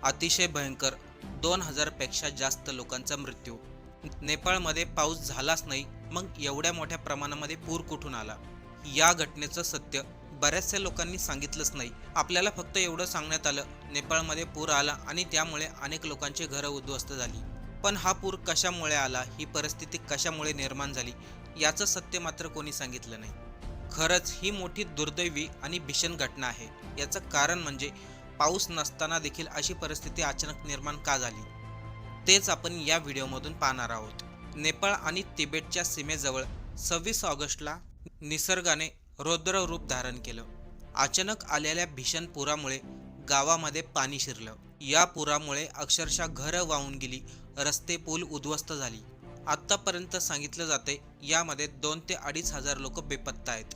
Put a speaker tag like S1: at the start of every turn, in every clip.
S1: अतिशय भयंकर 2000 पेक्षा जास्त लोकांचा मृत्यू. नेपाळमध्ये पाऊस झालाच नाही, मग एवढ्या मोठ्या प्रमाणामध्ये पूर कुठून आला? या घटनेचं सत्य बऱ्याचशा लोकांनी सांगितलंच नाही. आपल्याला फक्त एवढं सांगण्यात आलं, नेपाळमध्ये पूर आला आणि त्यामुळे अनेक लोकांची घरं उद्ध्वस्त झाली. पण हा पूर कशामुळे आला, ही परिस्थिती कशामुळे निर्माण झाली, याचं सत्य मात्र कोणी सांगितलं नाही. खरंच ही मोठी दुर्दैवी आणि भीषण घटना आहे. याचं कारण म्हणजे पाऊस नसताना देखील अशी परिस्थिती अचानक निर्माण का झाली, तेच आपण या व्हिडिओमधून पाहणार आहोत. नेपाळ आणि तिबेटच्या सीमेजवळ 26 ऑगस्टला निसर्गाने रौद्र रूप धारण केलं. अचानक आलेल्या भीषण पुरामुळे गावामध्ये पाणी शिरलं. या पुरामुळे अक्षरशः घरं वाहून गेली, रस्ते पूल उद्ध्वस्त झाली. आत्तापर्यंत सांगितलं जाते यामध्ये 2 ते 2.5 हजार लोक बेपत्ता आहेत.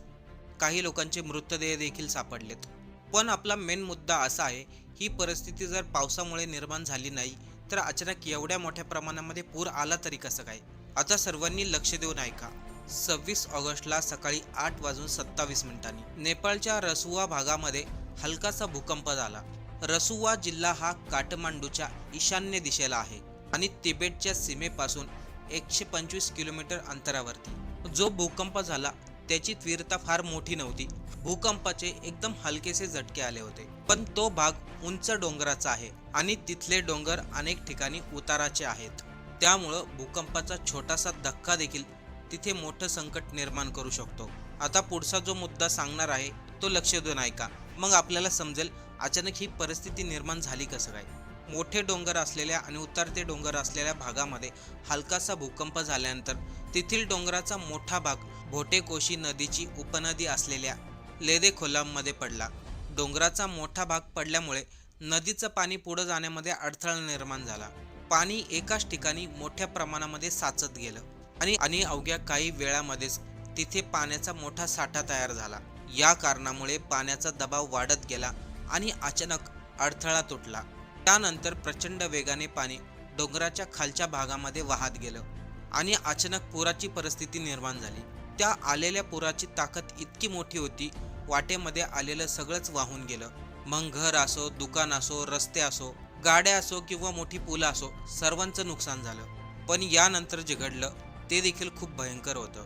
S1: काही लोकांचे मृतदेह देखील सापडलेत. पण आपला मेन मुद्दा असा आहे, ही परिस्थिती जर पावसामुळे निर्माण झाली नाही तर अचानक एवढ्या मोठ्या प्रमाणामध्ये पूर आला तरी कसं काय? आता सर्वांनी लक्ष देऊन ऐका. 26 ऑगस्टला सकाळी 8:27 नेपाळच्या रसुआ भागामध्ये हलकासा भूकंप झाला. रसुआ जिल्हा हा काठमांडूच्या ईशान्य दिशेला आहे आणि तिबेटच्या सीमेपासून 125 किलोमीटर अंतरावरती. जो भूकंप झाला त्याची तीव्रता फार मोठी नव्हती. भूकंपाचे एकदम हलकेसे झटके आले होते. पण तो भाग उंच डोंगराचा आहे आणि तिथले डोंगर अनेक ठिकाणी उताराचे आहेत. त्यामुळं भूकंपाचा छोटासा धक्का देखील तिथे मोठं संकट निर्माण करू शकतो. आता पुढचा जो मुद्दा सांगणार आहे तो लक्ष देऊन ऐका, मग आपल्याला समजेल अचानक ही परिस्थिती निर्माण झाली कसं काय. मोठे डोंगर असलेल्या आणि उतारते डोंगर असलेल्या भागामध्ये हलकासा भूकंप झाल्यानंतर तेथील डोंगराचा मोठा भाग भोटेकोशी नदीची उपनदी असलेल्या लेदे खोलामध्ये पडला. डोंगराचा मोठा भाग पडल्यामुळे नदीचं पाणी पुढे जाण्यामध्ये अडथळा निर्माण झाला. पाणी एकाच ठिकाणी मोठ्या प्रमाणामध्ये साचत गेलं आणि अवघ्या काही वेळामध्येच तिथे पाण्याचा मोठा साठा तयार झाला. या कारणामुळे पाण्याचा दबाव वाढत गेला आणि अचानक अडथळा तुटला. त्यानंतर प्रचंड वेगाने पाणी डोंगराच्या खालच्या भागामध्ये वाहत गेलं आणि अचानक पुराची परिस्थिती निर्माण झाली. त्या आलेल्या पुराची ताकद इतकी मोठी होती, वाटेमध्ये आलेलं सगळंच वाहून गेलं. मग घर असो, दुकान असो, रस्ते असो, गाड्या असो किंवा मोठी पुलं असो, सर्वांचं नुकसान झालं. पण यानंतर जे घडलं ते देखील खूप भयंकर होतं.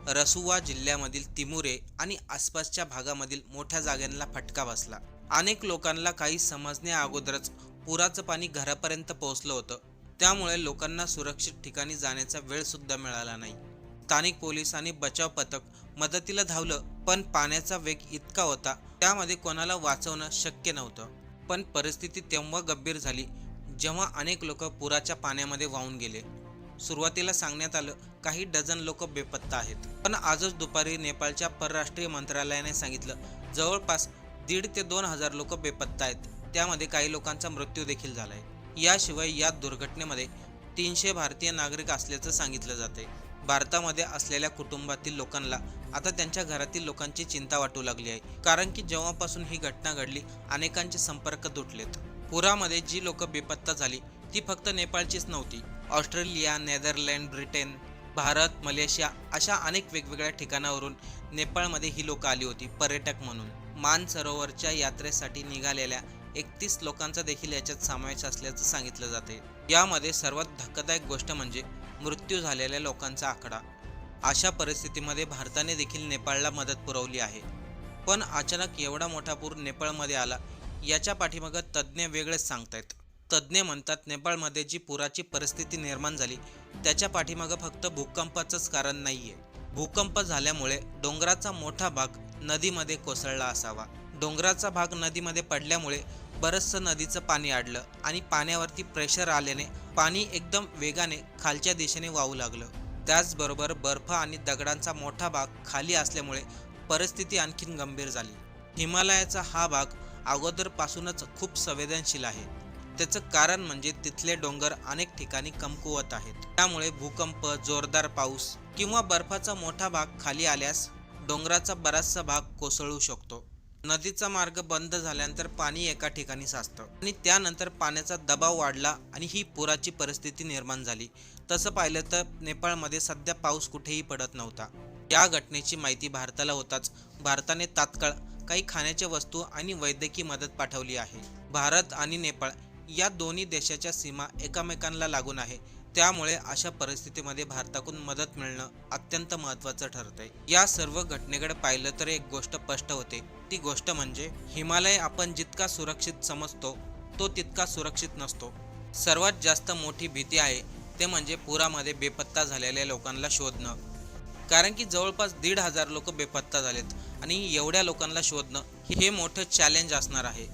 S1: रसुआ जिल्ह्यामधील तिमुरे आणि आसपासच्या भागामधील मोठ्या जागांना फटका बसला. अनेक लोकांना काही समजण्या अगोदरच पुराचं पाणी घरापर्यंत पोहोचलं होतं. त्यामुळे लोकांना सुरक्षित ठिकाणी जाण्याचा वेळ सुद्धा मिळाला नाही. स्थानिक पोलीस आणि बचाव पथक मदतीला धावलं, पण पाण्याचा वेग इतका होता त्यामध्ये कोणाला वाचवणं शक्य नव्हतं. पण परिस्थिती तेव्हा गंभीर झाली जेव्हा अनेक लोक पुराच्या पाण्यामध्ये वाहून गेले. सुरुवातीला सांगण्यात आलं काही डझन लोक बेपत्ता आहेत, पण आजच दुपारी नेपाळच्या परराष्ट्रीय मंत्रालयाने सांगितलं जवळपास 1.5 ते 2 हजार लोक बेपत्ता आहेत. त्यामध्ये काही लोकांचा मृत्यू देखील झालाय. याशिवाय या दुर्घटनेमध्ये 300 भारतीय नागरिक असल्याचं सांगितलं जाते. भारतामध्ये असलेल्या कुटुंबातील लोकांना आता त्यांच्या घरातील लोकांची चिंता वाटू लागली आहे, कारण की जेव्हापासून ही घटना घडली अनेकांचे संपर्क तुटलेत. पुरामध्ये जी लोक बेपत्ता झाली ती फक्त नेपाळचीच नव्हती. Australia, Netherland, Britain, Bharat, Malaysia अशा अनेक वेगवेगळ्या ठिकाणावरून नेपाळमध्ये ही लोक आली होती पर्यटक म्हणून. मानसरोवरच्या यात्रेसाठी निघालेल्या 31 लोकांचा देखील याच्यात समावेश असल्याचं सांगितलं जाते. यामध्ये सर्वात धक्कादायक गोष्ट म्हणजे मृत्यू झालेल्या लोकांचा आकडा. अशा परिस्थितीमध्ये भारताने देखील नेपाळला मदत पुरवली आहे. पण अचानक एवढा मोठा पूर नेपाळमध्ये आला याच्या पाठीमागे तज्ज्ञ वेगळेच सांगतायत. तज्ज्ञ म्हणतात नेपाळमध्ये जी पुराची परिस्थिती निर्माण झाली त्याच्या पाठीमागे फक्त भूकंपाचंच कारण नाहीये. भूकंप झाल्यामुळे डोंगराचा मोठा भाग नदीमध्ये कोसळला असावा. डोंगराचा भाग नदीमध्ये पडल्यामुळे बरंचसं नदीचं पाणी अडलं आणि पाण्यावरती प्रेशर आल्याने पाणी एकदम वेगाने खालच्या दिशेने वाहू लागलं. त्याचबरोबर बर्फ आणि दगडांचा मोठा भाग खाली असल्यामुळे परिस्थिती आणखीन गंभीर झाली. हिमालयाचा हा भाग अगोदरपासूनच खूप संवेदनशील आहे. त्याचं कारण म्हणजे तिथले डोंगर अनेक ठिकाणी कमकुवत आहेत. त्यामुळे भूकंप, जोरदार पाऊस किंवा बर्फाचा मोठा भाग खाली आल्यास डोंगराचा बराचसा भाग कोसळू शकतो. नदीचा मार्ग बंद झाल्यानंतर पाणी एका ठिकाणी साचतं आणि त्यानंतर पाण्याचा दबाव वाढला आणि ही पुराची परिस्थिती निर्माण झाली. तसं पाहिलं तर नेपाळमध्ये सध्या पाऊस कुठेही पडत नव्हता. या घटनेची माहिती भारताला होताच भारताने तात्काळ काही खाण्याच्या वस्तू आणि वैद्यकीय मदत पाठवली आहे. भारत आणि नेपाळ या दोन्ही देशाच्या सीमा एकमेकांना लागून आहे, त्यामुळे अशा परिस्थितीमध्ये भारताकडून मदत मिळणं अत्यंत महत्त्वाचं ठरतंय. या सर्व घटनेकडे पाहिलं तर एक गोष्ट स्पष्ट होते. ती गोष्ट म्हणजे हिमालय आपण जितका सुरक्षित समजतो तो तितका सुरक्षित नसतो. सर्वात जास्त मोठी भीती आहे ते म्हणजे पुरामध्ये बेपत्ता झालेल्या लोकांना शोधणं. कारण की जवळपास 1,500 लोक बेपत्ता झालेत आणि एवढ्या लोकांना शोधणं हे मोठं चॅलेंज असणार आहे.